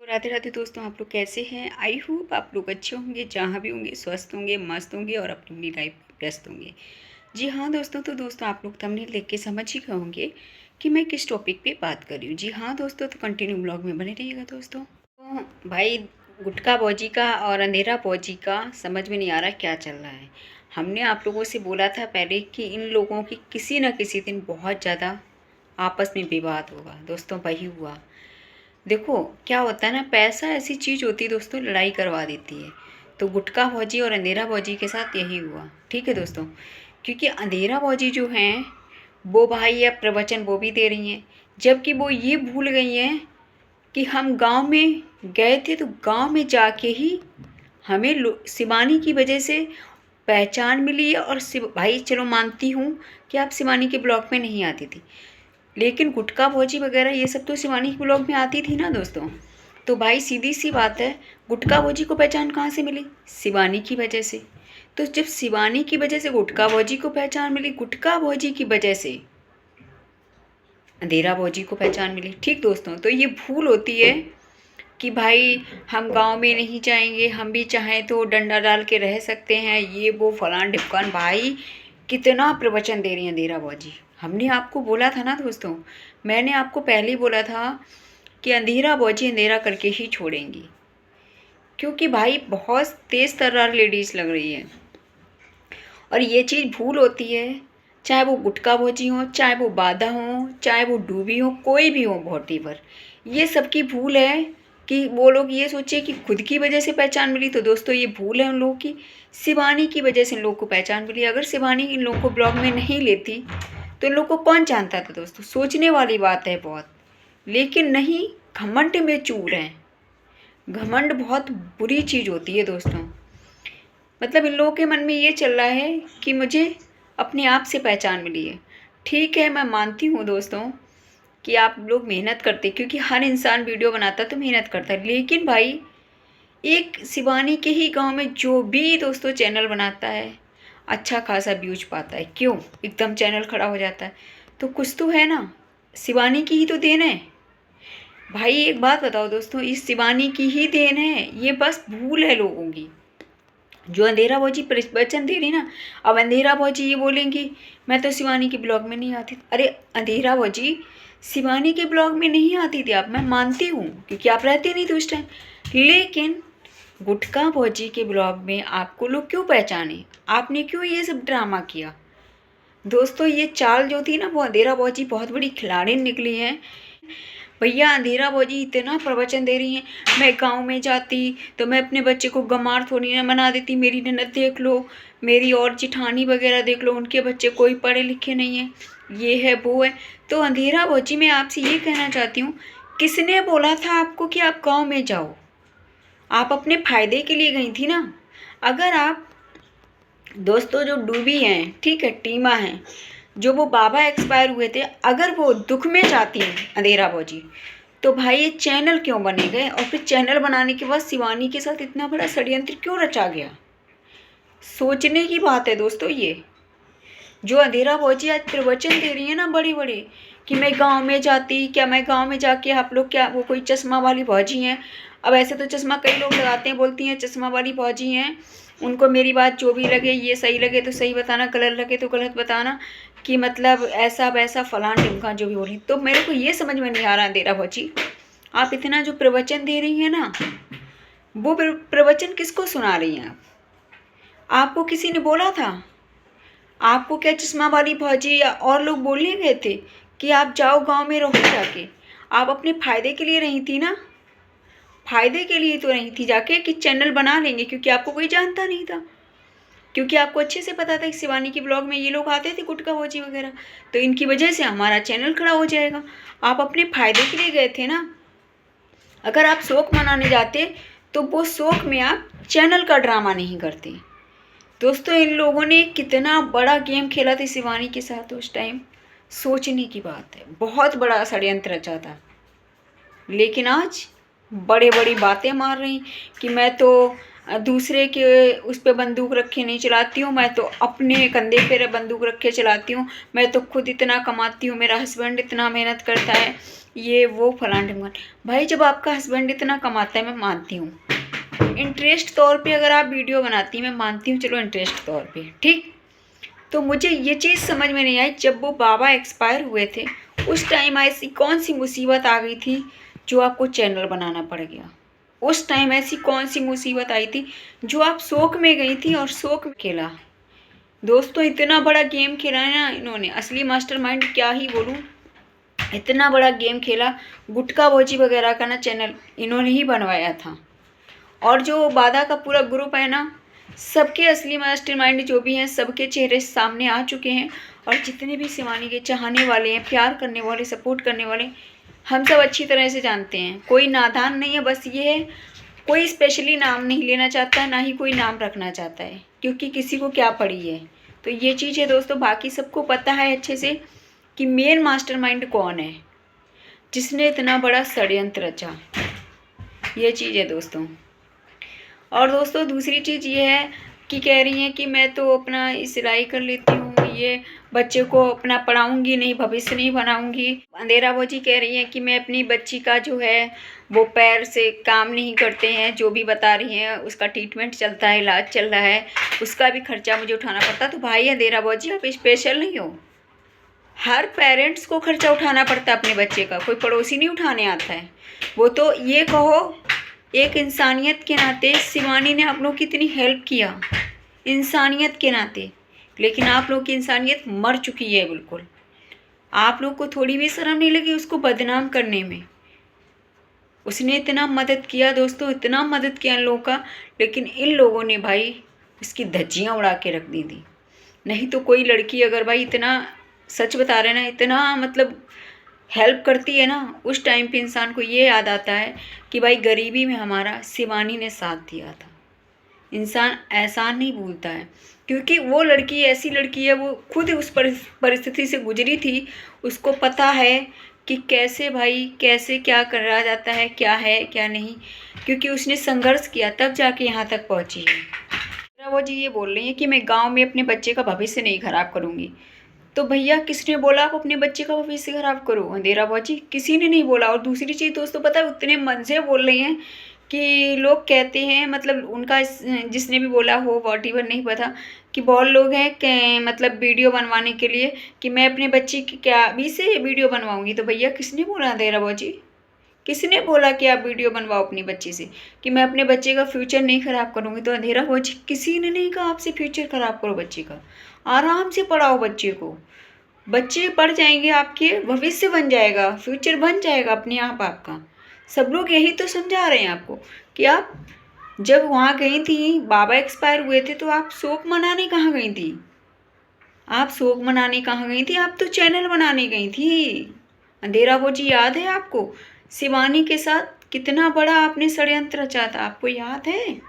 राधे राधे दोस्तों, आप लोग कैसे हैं। आई होप आप लोग अच्छे होंगे, जहाँ भी होंगे स्वस्थ होंगे, मस्त होंगे और अपनी लाइफ में व्यस्त होंगे। जी हाँ दोस्तों, तो दोस्तों आप लोग थंबनेल देख के समझ ही गए होंगे कि मैं किस टॉपिक पे बात कर रही हूँ। जी हाँ दोस्तों, तो कंटिन्यू ब्लॉग में बने रहिएगा दोस्तों। तो भाई, गुटखा बौजी का और अंधेरा बौजी का समझ में नहीं आ रहा क्या चल रहा है। हमने आप लोगों से बोला था पहले कि इन लोगों की किसी न किसी दिन बहुत ज़्यादा आपस में विवाद होगा। दोस्तों वही हुआ। देखो क्या होता है ना, पैसा ऐसी चीज़ होती है दोस्तों, लड़ाई करवा देती है। तो गुटका फौजी और अंधेरा फौजी के साथ यही हुआ। ठीक है दोस्तों, क्योंकि अंधेरा फौजी जो हैं वो भाई अब प्रवचन वो भी दे रही हैं, जबकि वो ये भूल गई हैं कि हम गांव में गए थे तो गांव में जाके ही हमें शिवानी की वजह से पहचान मिली है। और भाई चलो मानती हूँ कि आप शिवानी के ब्लॉग में नहीं आती थी, लेकिन गुटखा भोजी वगैरह ये सब तो शिवानी के ब्लॉग में आती थी ना दोस्तों। तो भाई सीधी सी बात है, गुटखा भोजी को पहचान कहाँ से मिली? शिवानी की वजह से। तो जब शिवानी की वजह से गुटखा भोजी को पहचान मिली, गुटखा भोजी की वजह से अंधेरा भोजी को पहचान मिली। ठीक दोस्तों, तो ये भूल होती है कि भाई हम गांव में नहीं जाएंगे, हम भी चाहें तो डंडा डाल के रह सकते हैं, ये वो फलान ढिपकान। भाई कितना प्रवचन दे रही हैं अंधेरा भौजी। हमने आपको बोला था ना दोस्तों, मैंने आपको पहले ही बोला था कि अंधेरा भौजी अंधेरा करके ही छोड़ेंगी, क्योंकि भाई बहुत तेज़ तर्रार लेडीज़ लग रही है। और ये चीज़ भूल होती है, चाहे वो गुटखा भौजी हो, चाहे वो बाधा हो, चाहे वो डूबी हो, कोई भी हो भौटीवर, ये सबकी भूल है कि वो लोग ये सोचे कि खुद की वजह से पहचान मिली। तो दोस्तों ये भूल है उन लोगों की, शिवानी की वजह से इन लोगों को पहचान मिली। अगर शिवानी इन लोगों को ब्लॉग में नहीं लेती तो इन लोगों को कौन जानता था दोस्तों। सोचने वाली बात है बहुत, लेकिन नहीं, घमंड में चूर हैं। घमंड बहुत बुरी चीज़ होती है दोस्तों। मतलब इन लोगों के मन में ये चल रहा है कि मुझे अपने आप से पहचान मिली है। ठीक है, मैं मानती हूँ दोस्तों कि आप लोग मेहनत करते, क्योंकि हर इंसान वीडियो बनाता है तो मेहनत करता है। लेकिन भाई एक शिवानी के ही गांव में जो भी दोस्तों चैनल बनाता है अच्छा खासा व्यूज पाता है, क्यों एकदम चैनल खड़ा हो जाता है? तो कुछ तो है ना, शिवानी की ही तो देन है। भाई एक बात बताओ दोस्तों, इस शिवानी की ही देन है, ये बस भूल है लोगों की। जो अंधेरा भौजी प्रवचन दे रही ना, अब अंधेरा भौजी ये बोलेंगी मैं तो शिवानी के ब्लॉग में नहीं आती। अरे अंधेरा भौजी, शिवानी के ब्लॉग में नहीं आती थी आप, मैं मानती हूँ, क्योंकि आप रहते नहीं थे उस टाइम। लेकिन गुटखा भौजी के ब्लॉग में आपको लोग क्यों पहचाने? आपने क्यों ये सब ड्रामा किया? दोस्तों ये चाल जो थी ना, वो अंधेरा भौजी बहुत बड़ी खिलाड़ी निकली है। भैया अंधेरा भौजी इतना प्रवचन दे रही हैं, मैं गांव में जाती तो मैं अपने बच्चे को गंवार थोड़ी ना बना देती। मेरी ननद देख लो, मेरी और जिठानी वगैरह देख लो, उनके बच्चे कोई पढ़े लिखे नहीं है, ये है वो है। तो अंधेरा भौजी मैं आपसे ये कहना चाहती हूँ, किसने बोला था आपको कि आप गाँव में जाओ? आप अपने फायदे के लिए गई थी ना। अगर आप दोस्तों जो डूबी हैं, ठीक है, टीमा हैं, जो वो बाबा एक्सपायर हुए थे, अगर वो दुख में जाती हैं अंधेरा भौजी, तो भाई ये चैनल क्यों बने गए? और फिर चैनल बनाने के बाद शिवानी के साथ इतना बड़ा षड्यंत्र क्यों रचा गया? सोचने की बात है दोस्तों। ये जो अंधेरा भौजी आज प्रवचन दे रही है ना बड़े बड़े, कि मैं गांव में जाती, क्या मैं गांव में जाके, आप लोग क्या वो कोई चश्मा वाली भौजी हैं? अब ऐसे तो चश्मा कई लोग लगाते हैं, बोलती हैं चश्मा वाली भौजी हैं। उनको मेरी बात जो भी लगे, ये सही लगे तो सही बताना, गलत लगे तो गलत बताना, कि मतलब ऐसा वैसा फलान ढिमका जो भी बोली। तो मेरे को ये समझ में नहीं आ रहा अंधेरा भौजी, आप इतना जो प्रवचन दे रही हैं ना, वो प्रवचन किसको सुना रही हैं आप? आपको किसी ने बोला था? आपको क्या चश्मा वाली भौजी या और लोग बोलने गए थे कि आप जाओ गांव में रहो जाके? आप अपने फ़ायदे के लिए रही थी ना, फ़ायदे के लिए तो रही थी जाके कि चैनल बना लेंगे, क्योंकि आपको कोई जानता नहीं था, क्योंकि आपको अच्छे से पता था कि शिवानी के ब्लॉग में ये लोग आते थे गुटखा भौजी वगैरह, तो इनकी वजह से हमारा चैनल खड़ा हो जाएगा। आप अपने फ़ायदे के लिए गए थे ना। अगर आप शौक मनाने जाते तो वो शौक में आप चैनल का ड्रामा नहीं करते। दोस्तों इन लोगों ने कितना बड़ा गेम खेला था शिवानी के साथ उस टाइम, सोचने की बात है। बहुत बड़ा षड्यंत्र रचा था, लेकिन आज बड़े बड़ी बातें मार रही कि मैं तो दूसरे के उस पर बंदूक रखे नहीं चलाती हूँ, मैं तो अपने कंधे पे बंदूक रखे चलाती हूँ, मैं तो खुद इतना कमाती हूँ, मेरा हस्बैंड इतना मेहनत करता है, ये वो फलान ढिमकान। भाई जब आपका हस्बैंड इतना कमाता है, मैं मानती हूँ इंटरेस्ट तौर पे अगर आप वीडियो बनाती, मैं मानती हूँ चलो इंटरेस्ट तौर पे, ठीक। तो मुझे ये चीज़ समझ में नहीं आई, जब वो बाबा एक्सपायर हुए थे उस टाइम ऐसी कौन सी मुसीबत आ गई थी जो आपको चैनल बनाना पड़ गया? उस टाइम ऐसी कौन सी मुसीबत आई थी जो आप शौक में गई थी और शौक में खेला? दोस्तों इतना बड़ा गेम खेला है ना इन्होंने, असली मास्टरमाइंड क्या ही बोलूँ, इतना बड़ा गेम खेला। गुटका भोजी वगैरह का ना चैनल इन्होंने ही बनवाया था। और जो बाधा का पूरा ग्रुप है ना, सबके असली मास्टरमाइंड जो भी हैं सबके चेहरे सामने आ चुके हैं। और जितने भी शिवानी के चाहने वाले हैं, प्यार करने वाले, सपोर्ट करने वाले, हम सब अच्छी तरह से जानते हैं। कोई नादान नहीं है, बस ये है कोई स्पेशली नाम नहीं लेना चाहता है, ना ही कोई नाम रखना चाहता है, क्योंकि किसी को क्या पड़ी है। तो ये चीज़ है दोस्तों, बाकी सबको पता है अच्छे से कि मेन मास्टरमाइंड कौन है जिसने इतना बड़ा षड्यंत्र रचा। ये चीज़ है दोस्तों। और दोस्तों दूसरी चीज़ ये है कि कह रही हैं कि मैं तो अपना सिलाई कर लेती हूँ, ये बच्चे को अपना पढ़ाऊँगी नहीं, भविष्य नहीं बनाऊँगी। अंधेरा भौजी कह रही हैं कि मैं अपनी बच्ची का जो है वो पैर से काम नहीं करते हैं, जो भी बता रही हैं उसका ट्रीटमेंट चलता है, इलाज चल रहा है, उसका भी खर्चा मुझे उठाना पड़ता। तो भाई अंधेरा भौजी आप स्पेशल नहीं हो, हर पेरेंट्स को खर्चा उठाना पड़ता है अपने बच्चे का, कोई पड़ोसी नहीं उठाने आता है। वो तो ये कहो एक इंसानियत के नाते शिवानी ने आप लोग की इतनी हेल्प किया, इंसानियत के नाते, लेकिन आप लोग की इंसानियत मर चुकी है बिल्कुल। आप लोग को थोड़ी भी शर्म नहीं लगी उसको बदनाम करने में। उसने इतना मदद किया दोस्तों, इतना मदद किया इन लोगों का, लेकिन इन लोगों ने भाई इसकी धज्जियाँ उड़ा के रख दी थी। नहीं तो कोई लड़की अगर भाई इतना, सच बता रहे ना, इतना मतलब हेल्प करती है ना, उस टाइम पे इंसान को ये याद आता है कि भाई गरीबी में हमारा शिवानी ने साथ दिया था। इंसान एहसान नहीं भूलता है, क्योंकि वो लड़की ऐसी लड़की है, वो खुद उस परिस्थिति से गुजरी थी, उसको पता है कि कैसे भाई कैसे क्या करा जाता है, क्या है क्या नहीं, क्योंकि उसने संघर्ष किया तब जाके यहाँ तक पहुँची है। वो जी ये बोल रही है कि मैं गाँव में अपने बच्चे का भविष्य नहीं खराब करूँगी। तो भैया किसने बोला आप अपने बच्चे का भविष्य खराब करो? अंधेरा भौजी किसी ने नहीं बोला। और दूसरी चीज़ दोस्तों पता है उतने मन से बोल रही हैं कि लोग कहते हैं, मतलब उनका जिसने भी बोला हो वॉटेवर नहीं पता, कि बहुत लोग हैं कि मतलब वीडियो बनवाने के लिए कि मैं अपने बच्चे की क्या अभी से वीडियो बनवाऊँगी। तो भैया किसने बोला अंधेरा भौजी, किसने बोला कि आप वीडियो बनवाओ अपनी बच्ची से कि मैं अपने बच्चे का फ्यूचर नहीं ख़राब करूँगी? तो अंधेरा भौजी किसी ने नहीं कहा आपसे फ्यूचर ख़राब करो बच्चे का, आराम से पढ़ाओ बच्चे को, बच्चे पढ़ जाएंगे, आपके भविष्य बन जाएगा, फ्यूचर बन जाएगा अपने आप आपका। सब लोग यही तो समझा रहे हैं आपको कि आप जब वहाँ गई थी, बाबा एक्सपायर हुए थे, तो आप शोक मनाने कहाँ गई थी? आप शोक मनाने कहाँ गई थी? आप तो चैनल बनाने गई थी। अंधेरा भौजी याद है आपको शिवानी के साथ कितना बड़ा आपने षड्यंत्र रचा था? आपको याद है?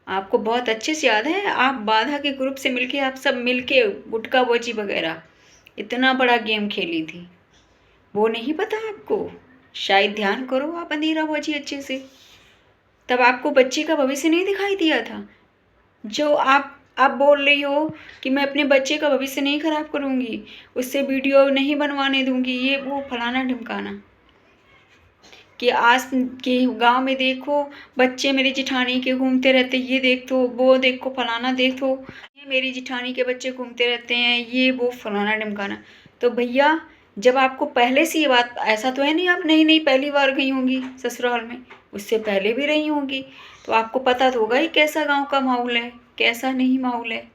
आपको बहुत अच्छे से याद है। आप बाधा के ग्रुप से मिलके, आप सब मिलके गुटका भौजी वगैरह इतना बड़ा गेम खेली थी, वो नहीं पता आपको? शायद ध्यान करो आप अंधेरा भौजी अच्छे से, तब आपको बच्चे का भविष्य नहीं दिखाई दिया था? जो आप बोल रही हो कि मैं अपने बच्चे का भविष्य नहीं खराब करूँगी, उससे वीडियो नहीं बनवाने दूँगी, ये वो फलाना ढिमकाना, कि आज के गांव में देखो बच्चे मेरी जिठानी के घूमते रहते, ये देखो वो देखो फलाना देखो, ये मेरी जिठानी के बच्चे घूमते रहते हैं, ये वो फलाना ढिमकाना। तो भैया जब आपको पहले से ये बात, ऐसा तो है नहीं आप नई नई पहली बार गई होंगी ससुराल में, उससे पहले भी रही होंगी, तो आपको पता तो होगा ही कैसा गाँव का माहौल है, कैसा नहीं माहौल है,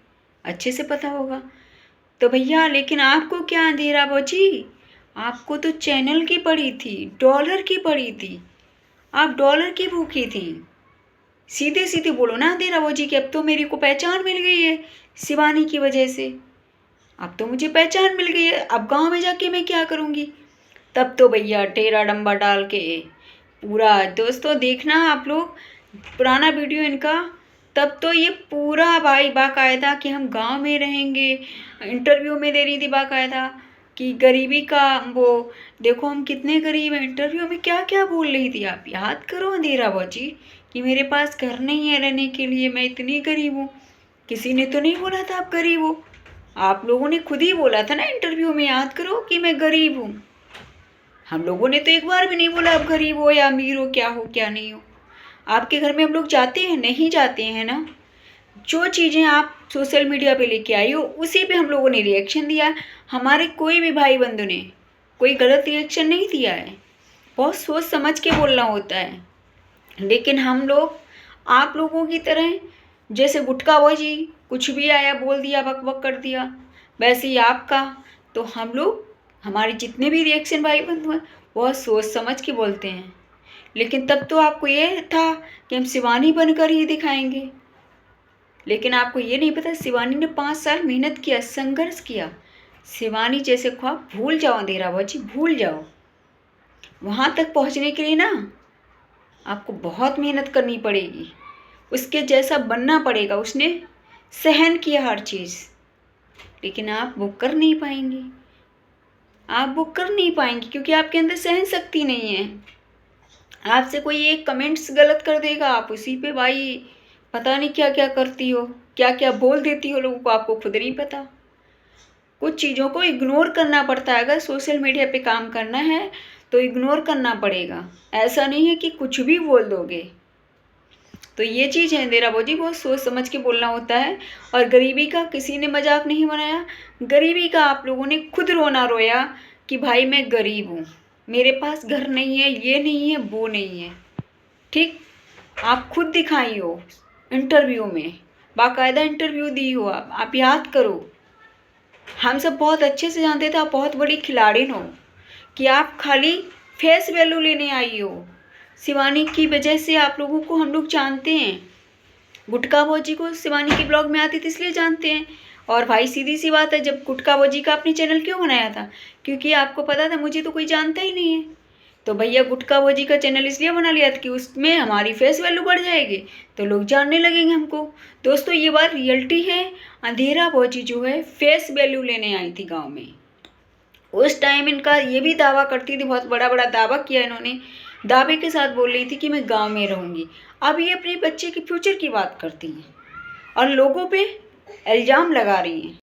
अच्छे से पता होगा। तो भैया लेकिन आपको क्या अंधेरा भौजी, आपको तो चैनल की पड़ी थी, डॉलर की पड़ी थी, आप डॉलर की भूखी थी। सीधे सीधे बोलो ना अंधेरा भौजी कि अब तो मेरी को पहचान मिल गई है शिवानी की वजह से, अब तो मुझे पहचान मिल गई है, अब गांव में जाके मैं क्या करूँगी? तब तो भैया टेरा डंबा डाल के पूरा, दोस्तों देखना आप लोग पुराना वीडियो इनका, तब तो ये पूरा भाई बाकायदा कि हम गांव में रहेंगे, इंटरव्यू में दे रही थी बाकायदा कि गरीबी का वो देखो हम कितने गरीब हैं, इंटरव्यू में क्या क्या बोल रही थी आप याद करो अंधेरा भौजी, कि मेरे पास घर नहीं है रहने के लिए, मैं इतनी गरीब हूँ। किसी ने तो नहीं बोला था आप गरीब हो, आप लोगों ने खुद ही बोला था ना इंटरव्यू में, याद करो कि मैं गरीब हूँ। हम लोगों ने तो एक बार भी नहीं बोला आप गरीब हो या अमीर हो, क्या हो क्या नहीं हो। आपके घर में हम लोग जाते हैं, नहीं जाते हैं ना। जो चीज़ें आप सोशल मीडिया पे लेके आई हो उसी पे हम लोगों ने रिएक्शन दिया। हमारे कोई भी भाई बंधु ने कोई गलत रिएक्शन नहीं दिया है। बहुत सोच समझ के बोलना होता है। लेकिन हम लोग आप लोगों की तरह जैसे गुटखाबाजी कुछ भी आया बोल दिया, बक बक कर दिया, वैसे ही आपका। तो हम लोग हमारे जितने भी रिएक्शन भाई बंधु हैं बहुत सोच समझ के बोलते हैं। लेकिन तब तो आपको ये था कि हम शिवानी बनकर ही दिखाएंगे। लेकिन आपको ये नहीं पता शिवानी ने 5 साल मेहनत किया, संघर्ष किया। शिवानी जैसे ख्वाब भूल जाओ अंधेरा बाजी, भूल जाओ। वहाँ तक पहुँचने के लिए ना आपको बहुत मेहनत करनी पड़ेगी, उसके जैसा बनना पड़ेगा। उसने सहन किया हर चीज़, लेकिन आप वो कर नहीं पाएंगी। आप वो कर नहीं पाएंगी क्योंकि आपके अंदर सहन शक्ति नहीं है। आपसे कोई एक कमेंट्स गलत कर देगा, आप उसी पे भाई पता नहीं क्या क्या करती हो, क्या क्या बोल देती हो लोगों को, आपको खुद नहीं पता। कुछ चीज़ों को इग्नोर करना पड़ता है। अगर सोशल मीडिया पे काम करना है तो इग्नोर करना पड़ेगा। ऐसा नहीं है कि कुछ भी बोल दोगे। तो ये चीज़ है इंदिरा बोजी, बहुत सोच समझ के बोलना होता है। और गरीबी का किसी ने मजाक नहीं बनाया। गरीबी का आप लोगों ने खुद रोना रोया कि भाई मैं गरीब हूँ, मेरे पास घर नहीं है, ये नहीं है, वो नहीं है। ठीक, आप खुद दिखाई हो इंटरव्यू में, बाकायदा इंटरव्यू दी हो आप याद करो। हम सब बहुत अच्छे से जानते थे आप बहुत बड़ी खिलाड़ी हो, कि आप खाली फेस वैल्यू लेने आई हो। शिवानी की वजह से आप लोगों को हम लोग जानते हैं। गुटखा भौजी को शिवानी के ब्लॉग में आती थी इसलिए जानते हैं। और भाई सीधी सी बात है, जब गुटखा भौजी का आपने चैनल क्यों बनाया था? क्योंकि आपको पता था मुझे तो कोई जानता ही नहीं है। तो भैया गुटखा भौजी का चैनल इसलिए बना लिया था कि उसमें हमारी फेस वैल्यू बढ़ जाएगी, तो लोग जानने लगेंगे हमको। दोस्तों ये बात रियलिटी है। अंधेरा भौजी जो है फेस वैल्यू लेने आई थी गाँव में। उस टाइम इनका ये भी दावा करती थी, बहुत बड़ा बड़ा दावा किया इन्होंने, दावे के साथ बोल रही थी कि मैं गांव में रहूंगी। अब ये अपने बच्चे के फ्यूचर की बात करती हैं और लोगों पे इल्ज़ाम लगा रही हैं।